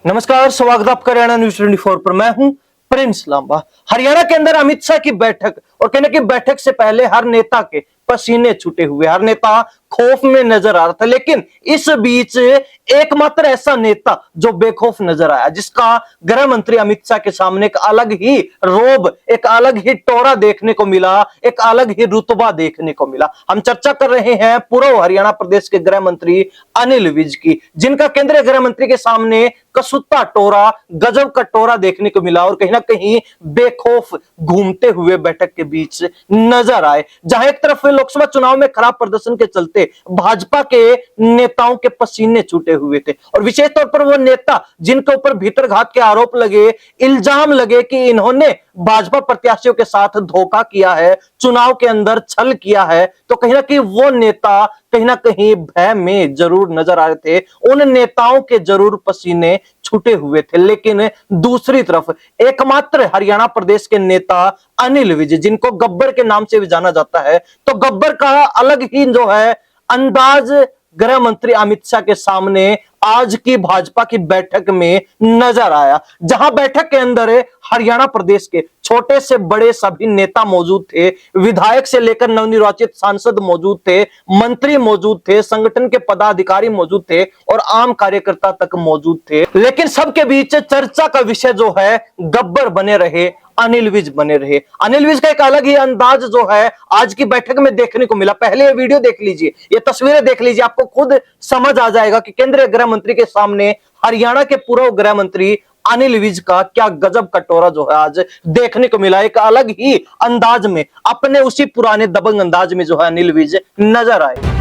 नमस्कार, स्वागत आपका हरियाणा न्यूज 24 पर। मैं हूं प्रिंस लांबा। हरियाणा के अंदर अमित शाह की बैठक और कहने की बैठक से पहले हर नेता के पसीने छूटे हुए, हर नेता खौफ में नजर आ रहा था। लेकिन इस बीच एकमात्र ऐसा नेता जो बेखौफ नजर आया, जिसका गृह मंत्री अमित शाह के सामने एक अलग ही रोब, एक अलग ही टोरा देखने को मिला, एक अलग ही रुतबा देखने को मिला। हम चर्चा कर रहे हैं पूर्व हरियाणा प्रदेश के गृह मंत्री अनिल विज की, जिनका केंद्रीय गृह मंत्री के सामने कसुत्ता टोरा, गजब का टोरा देखने को मिला और कहीं ना कहीं बेखौफ घूमते हुए बैठक के बीच नजर आए। जहां एक तरफ लोकसभा चुनाव में खराब प्रदर्शन के चलते भाजपा के नेताओं के पसीने छूटे हुए थे, और विशेष तौर पर वो नेता जिनके ऊपर भीतरघात के आरोप लगे, इल्जाम लगे कि इन्होंने भाजपा प्रत्याशियों के साथ धोखा किया है, चुनाव के अंदर छल किया है, तो कहीं ना कहीं वो नेता कहीं ना कहीं भय में जरूर नजर आ रहे थे। उन नेताओं के जरूर पसीने छूटे हुए थे। लेकिन दूसरी तरफ एकमात्र हरियाणा प्रदेश के नेता अनिल विज, जिनको गब्बर के नाम से भी जाना जाता है, तो गब्बर का अलग ही जो है अंदाज गृह मंत्री अमित शाह के सामने आज की भाजपा की बैठक में नजर आया। जहां बैठक के अंदर हरियाणा प्रदेश के छोटे से बड़े सभी नेता मौजूद थे, विधायक से लेकर नवनिर्वाचित सांसद मौजूद थे, मंत्री मौजूद थे, संगठन के पदाधिकारी मौजूद थे और आम कार्यकर्ता तक मौजूद थे। लेकिन सबके बीच चर्चा का विषय जो है गब्बर बने रहे, अनिल विज बने रहे। अनिल विज का एक अलग ही अंदाज जो है आज की बैठक में देखने को मिला। पहले ये वीडियो देख लीजिए, ये तस्वीरें देख लीजिए, आपको खुद समझ आ जाएगा कि केंद्रीय गृह मंत्री के सामने हरियाणा के पूर्व गृह मंत्री अनिल विज का क्या गजब का टोरा जो है आज देखने को मिला। एक अलग ही अंदाज में, अपने उसी पुराने दबंग अंदाज में जो है अनिल विज नजर आए।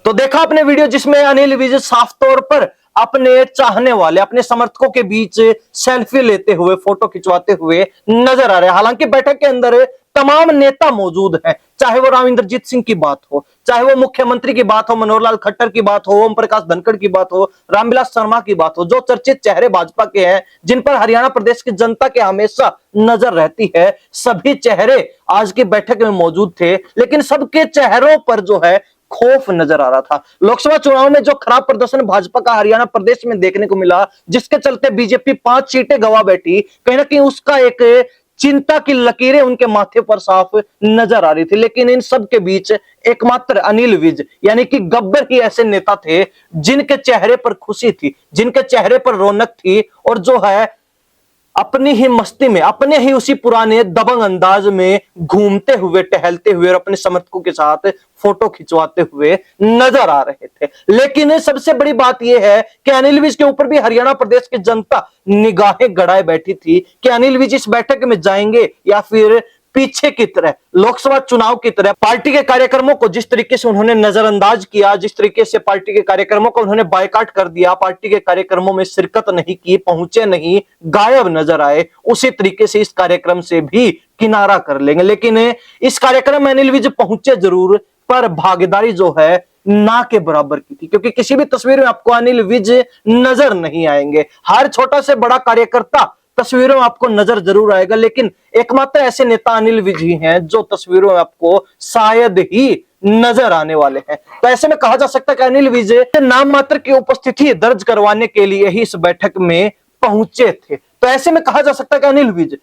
तो देखा आपने वीडियो जिसमें अनिल विज साफ तौर पर अपने चाहने वाले, अपने समर्थकों के बीच सेल्फी लेते हुए, फोटो खिंचवाते हुए नजर आ रहे हैं। हालांकि बैठक के अंदर तमाम नेता मौजूद हैं, चाहे वो राव इंद्रजीत सिंह की बात हो, चाहे वो मुख्यमंत्री की बात हो, मनोहर लाल खट्टर की बात हो, ओम प्रकाश धनखड़ की बात हो, रामविलास शर्मा की बात हो, जो चर्चित चेहरे भाजपा के हैं, जिन पर हरियाणा प्रदेश की जनता के हमेशा नजर रहती है, सभी चेहरे आज की बैठक में मौजूद थे। लेकिन सबके चेहरों पर जो है खौफ नजर आ रहा था। लोकसभा चुनाव में जो खराब प्रदर्शन भाजपा का हरियाणा प्रदेश में देखने को मिला, जिसके चलते बीजेपी 5 सीटें गंवा बैठी, कहीं ना कहीं उसका एक चिंता की लकीरें उनके माथे पर साफ नजर आ रही थी। लेकिन इन सब के बीच एकमात्र अनिल विज यानी कि गब्बर ही ऐसे नेता थे जिनके चेहरे पर खुशी थी, जिनके चेहरे पर रौनक थी, और जो है अपनी ही मस्ती में, अपने ही उसी पुराने दबंग अंदाज में घूमते हुए, टहलते हुए और अपने समर्थकों के साथ फोटो खिंचवाते हुए नजर आ रहे थे। लेकिन सबसे बड़ी बात यह है कि अनिल विज के ऊपर भी हरियाणा प्रदेश की जनता निगाहें गड़ाए बैठी थी कि अनिल विज इस बैठक में जाएंगे या फिर पीछे की तरह, लोकसभा चुनाव की तरह पार्टी के कार्यक्रमों को जिस तरीके से उन्होंने नजरअंदाज किया, जिस तरीके से पार्टी के कार्यक्रमों को उन्होंने बायकॉट कर दिया, पार्टी के कार्यक्रमों में शिरकत नहीं की, पहुंचे नहीं, गायब नजर आए, उसी तरीके से इस कार्यक्रम से भी किनारा कर लेंगे। लेकिन इस कार्यक्रम में अनिल विज पहुंचे जरूर, पर भागीदारी जो है ना के बराबर की थी, क्योंकि किसी भी तस्वीर में आपको अनिल विज नजर नहीं आएंगे। हर छोटा से बड़ा कार्यकर्ता तस्वीरों में आपको नजर जरूर आएगा, लेकिन एकमात्र ऐसे नेता अनिल विज ही हैं जो तस्वीरों में आपको शायद ही नजर आने वाले हैं। तो ऐसे में कहा जा सकता है कि अनिल विज नाम मात्र की उपस्थिति दर्ज करवाने के लिए ही इस बैठक में पहुंचे थे। तो ऐसे में कहा जा सकता है कि अनिल विज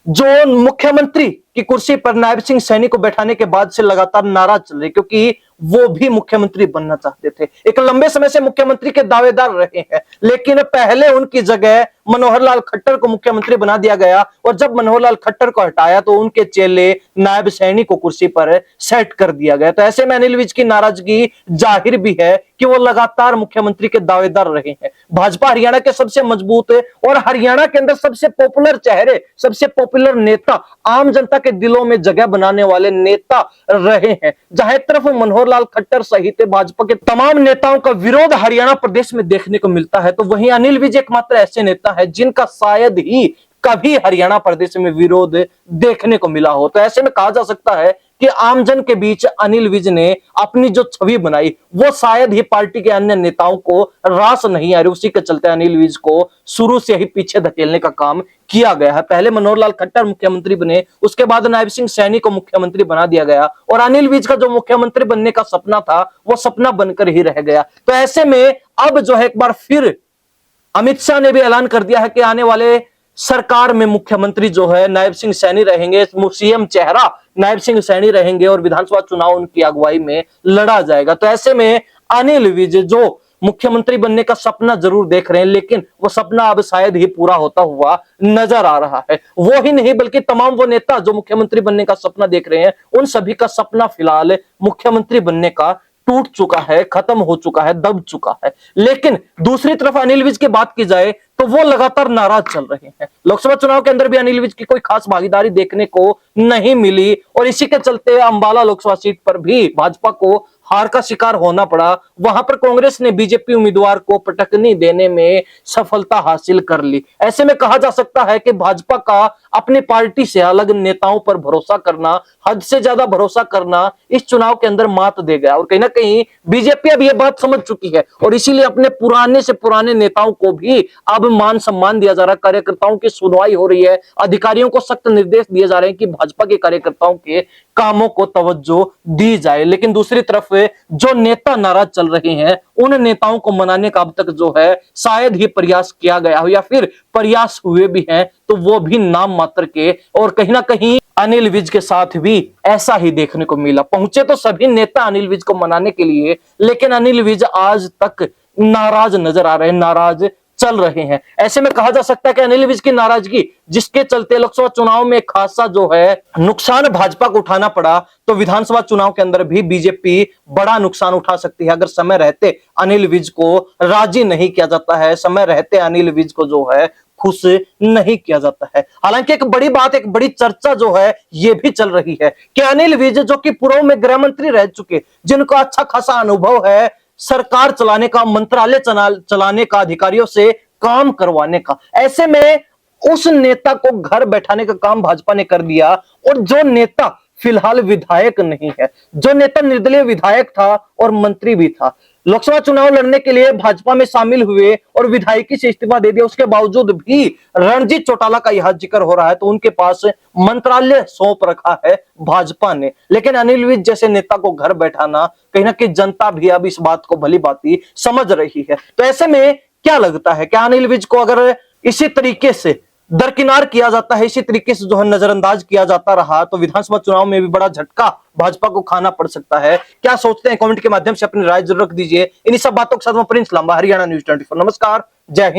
जो मुख्यमंत्री कि कुर्सी पर नायब सिंह सैनी को बैठाने के बाद से लगातार नाराज चल रही, क्योंकि वो भी मुख्यमंत्री बनना चाहते थे, एक लंबे समय से मुख्यमंत्री के दावेदार रहे हैं, लेकिन पहले उनकी जगह मनोहर लाल खट्टर को मुख्यमंत्री बना दिया गया और जब मनोहर लाल खट्टर को हटाया तो उनके चेले नायब सैनी को कुर्सी पर सेट कर दिया गया। तो ऐसे में अनिल विज की नाराजगी जाहिर भी है कि वो लगातार मुख्यमंत्री के दावेदार रहे हैं। भाजपा हरियाणा के सबसे मजबूत और हरियाणा के अंदर सबसे पॉपुलर चेहरे, सबसे पॉपुलर नेता, आम जनता के दिलों में जगह बनाने वाले नेता रहे हैं। जहां एक तरफ मनोहर लाल खट्टर सहित भाजपा के तमाम नेताओं का विरोध हरियाणा प्रदेश में देखने को मिलता है, तो वहीं अनिल विज एकमात्र ऐसे नेता है जिनका शायद ही कभी हरियाणा प्रदेश में विरोध देखने को मिला हो। तो ऐसे में कहा जा सकता है कि आमजन के बीच अनिल विज ने अपनी जो छवि बनाई वो शायद ही पार्टी के अन्य नेताओं को रास नहीं आ रही, उसी के चलते अनिल विज को शुरू से ही पीछे धकेलने का काम किया गया है। पहले मनोहर लाल खट्टर मुख्यमंत्री बने, उसके बाद नायब सिंह सैनी को मुख्यमंत्री बना दिया गया और अनिल विज का जो मुख्यमंत्री बनने का सपना था वो सपना बनकर ही रह गया। तो ऐसे में अब जो है एक बार फिर अमित शाह ने भी ऐलान कर दिया है कि आने वाले सरकार में मुख्यमंत्री जो है नायब सिंह सैनी रहेंगे, सीएम चेहरा नायब सिंह सैनी रहेंगे और विधानसभा चुनाव उनकी अगुवाई में लड़ा जाएगा। तो ऐसे में अनिल विज जो मुख्यमंत्री बनने का सपना जरूर देख रहे हैं, लेकिन वो सपना अब शायद ही पूरा होता हुआ नजर आ रहा है। वो ही नहीं बल्कि तमाम वो नेता जो मुख्यमंत्री बनने का सपना देख रहे हैं, उन सभी का सपना फिलहाल मुख्यमंत्री बनने का टूट चुका है, खत्म हो चुका है, दब चुका है। लेकिन दूसरी तरफ अनिल विज की बात की जाए तो वो लगातार नाराज चल रहे हैं। लोकसभा चुनाव के अंदर भी अनिल विज की कोई खास भागीदारी देखने को नहीं मिली और इसी के चलते अंबाला लोकसभा सीट पर भी भाजपा को हार का शिकार होना पड़ा। वहां पर कांग्रेस ने बीजेपी उम्मीदवार को पटकनी देने में सफलता हासिल कर ली। ऐसे में कहा जा सकता है कि भाजपा का अपनी पार्टी से अलग नेताओं पर भरोसा करना, हद से ज्यादा भरोसा करना इस चुनाव के अंदर मात दे गया और कहीं ना कहीं बीजेपी अब यह बात समझ चुकी है और इसीलिए अपने पुराने से पुराने नेताओं को भी अब मान सम्मान दिया जा रहा है, कार्यकर्ताओं की सुनवाई हो रही है, अधिकारियों को सख्त निर्देश दिए जा रहे हैं कि भाजपा के कार्यकर्ताओं के कामों को तवज्जो दी जाए। लेकिन दूसरी तरफ जो नेता नाराज चल रहे हैं उन नेताओं को मनाने का अब तक जो है शायद ही प्रयास किया गया हो या फिर प्रयास हुए भी हैं तो वो भी नाम मात्र के, और कहीं ना कहीं अनिल विज के साथ भी ऐसा ही देखने को मिला। पहुंचे तो सभी नेता अनिल विज को मनाने के लिए, लेकिन अनिल विज आज तक नाराज नजर आ रहे हैं, नाराज चल रहे हैं। ऐसे में कहा जा सकता है कि अनिल विज की नाराजगी जिसके चलते लोकसभा चुनाव में खासा जो है नुकसान भाजपा को उठाना पड़ा, तो विधानसभा चुनाव के अंदर भी बीजेपी बड़ा नुकसान उठा सकती है अगर समय रहते अनिल विज को राजी नहीं किया जाता है, समय रहते अनिल विज को जो है खुश नहीं किया जाता है। हालांकि एक बड़ी बात, एक बड़ी चर्चा जो है ये भी चल रही है कि अनिल विज जो कि पूर्व में गृह मंत्री रह चुके, जिनको अच्छा खासा अनुभव है सरकार चलाने का, मंत्रालय चलाने का, अधिकारियों से काम करवाने का, ऐसे में उस नेता को घर बैठाने का काम भाजपा ने कर दिया। और जो नेता फिलहाल विधायक नहीं है, जो नेता निर्दलीय विधायक था और मंत्री भी था, लोकसभा चुनाव लड़ने के लिए भाजपा में शामिल हुए और विधायकी से इस्तीफा दे दिया, उसके बावजूद भी रणजीत चौटाला का यह जिक्र हो रहा है तो उनके पास मंत्रालय सौंप रखा है भाजपा ने। लेकिन अनिल विज जैसे नेता को घर बैठाना, कहीं ना कहीं जनता भी अब इस बात को भली भांति समझ रही है। तो ऐसे में क्या लगता है कि अनिल विज को अगर इसी तरीके से दरकिनार किया जाता है, इसी तरीके से जो है नजरअंदाज किया जाता रहा, तो विधानसभा चुनाव में भी बड़ा झटका भाजपा को खाना पड़ सकता है। क्या सोचते हैं कमेंट के माध्यम से अपनी राय जरूर रख दीजिए। इन्हीं सब बातों के साथ मैं प्रिंस लांबा, हरियाणा न्यूज 24। नमस्कार, जय हिंद।